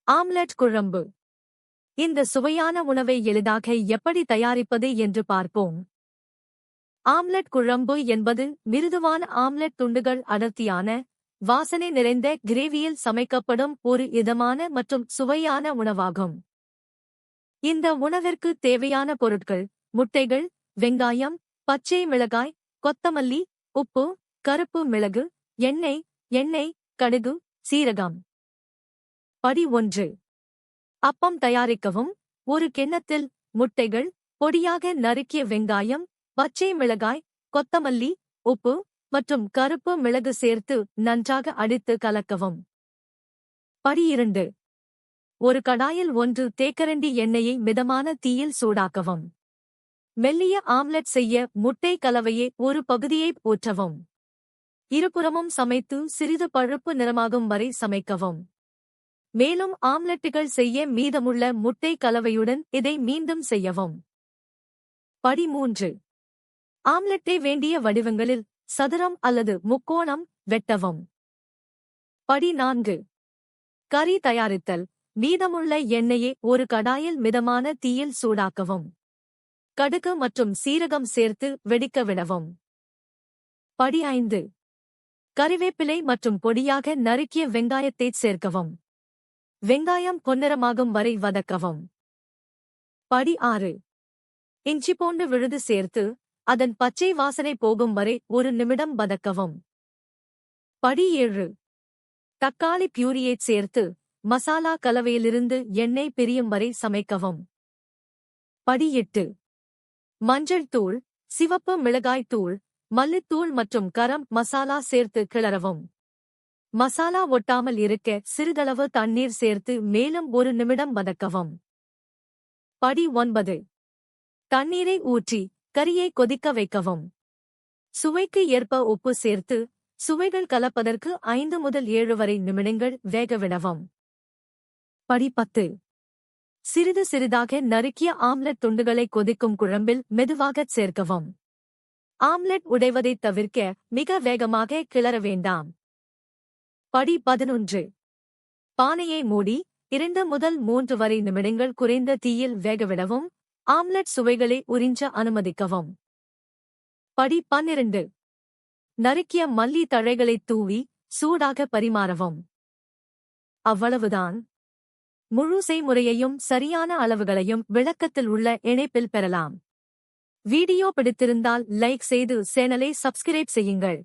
Omelette குழம்பு. இந்த சுவையான உணவை எளிதாக எப்படி தயாரிப்பது என்று பார்ப்போம். ஆம்லெட் குழம்பு என்பது மிருதுவான ஆம்லெட் துண்டுகள் அடர்த்தியான, வாசனை நிறைந்த கிரேவியில் சமைக்கப்படும் ஒரு இதமான மற்றும் சுவையான உணவாகும். இந்த உணவிற்கு தேவையான பொருட்கள்: முட்டைகள், வெங்காயம், பச்சை மிளகாய், கொத்தமல்லி, உப்பு, கருப்பு மிளகு, எண்ணெய், கடுகு, சீரகம். படி 1. அப்பம் தயாரிக்கவும். ஒரு கிண்ணத்தில் முட்டைகள், பொடியாக நறுக்கிய வெங்காயம், பச்சை மிளகாய், கொத்தமல்லி, உப்பு மற்றும் கருப்பு மிளகு சேர்த்து நன்றாக அடித்து கலக்கவும். படி 2. ஒரு கடாயில் 1 தேக்கரண்டி எண்ணெயை மிதமான தீயில் சூடாக்கவும். மெல்லிய ஆம்லெட் செய்ய முட்டை கலவையை ஒரு பகுதியை ஊற்றவும். இருபுறமும் சமைத்து சிறிது பழுப்பு நிறமாகும் வரை சமைக்கவும். மேலும் ஆம்லெட்டுகள் செய்ய மீதமுள்ள முட்டை கலவையுடன் இதை மீண்டும் செய்யவும். படி 3. ஆம்லெட்டை வேண்டிய வடிவங்களில் சதுரம் அல்லது முக்கோணம் வெட்டவும். படி 4. கறி தயாரித்தல். மீதமுள்ள எண்ணெயை ஒரு கடாயில் மிதமான தீயில் சூடாக்கவும். கடுகு மற்றும் சீரகம் சேர்த்து வெடிக்க விடவும். படி 5. கறிவேப்பிலை மற்றும் பொடியாக நறுக்கிய வெங்காயத்தை சேர்க்கவும். வெங்காயம் பொன்னிறமாகும் வரை வதக்கவும். படி 6. இஞ்சி பூண்டு விழுது சேர்த்து அதன் பச்சை வாசனை போகும் வரை 1 நிமிடம் வதக்கவும். படி 7. தக்காளி பியூரியைச் சேர்த்து மசாலா கலவையிலிருந்து எண்ணெய் பிரியும் வரை சமைக்கவும். படி 8. மஞ்சள் தூள், சிவப்பு மிளகாய் தூள், மல்லித்தூள் மற்றும் கரம் மசாலா சேர்த்து கிளறவும். மசாலா ஒட்டாமல் இருக்க சிறிதளவு தண்ணீர் சேர்த்து மேலும் 1 நிமிடம் வதக்கவும். படி 9. தண்ணீரை ஊற்றி கறியை கொதிக்க வைக்கவும். சுவைக்கு ஏற்ப உப்பு சேர்த்து சுவைகள் கலப்பதற்கு 5 முதல் 7 வரை நிமிடங்கள் வேகவிடவும். படி 10. சிறிது சிறிதாக நறுக்கிய ஆம்லெட் துண்டுகளை கொதிக்கும் குழம்பில் மெதுவாகச் சேர்க்கவும். ஆம்லெட் உடைவதைத் தவிர்க்க மிக வேகமாக கிளற வேண்டாம். படி 11. பானையை மூடி 2 முதல் 3 வரை நிமிடங்கள் குறைந்த தீயில் வேகவிடவும். ஆம்லெட் சுவைகளை உறிஞ்ச அனுமதிக்கவும். படி 12. நறுக்கிய மல்லி தழைகளைத் தூவி சூடாக பரிமாறவும். அவ்வளவுதான். முழு செய்முறையையும் சரியான அளவுகளையும் விளக்கத்தில் உள்ள இணைப்பில் பெறலாம். வீடியோ பிடித்திருந்தால் லைக் செய்து சேனலை சப்ஸ்கிரைப் செய்யுங்கள்.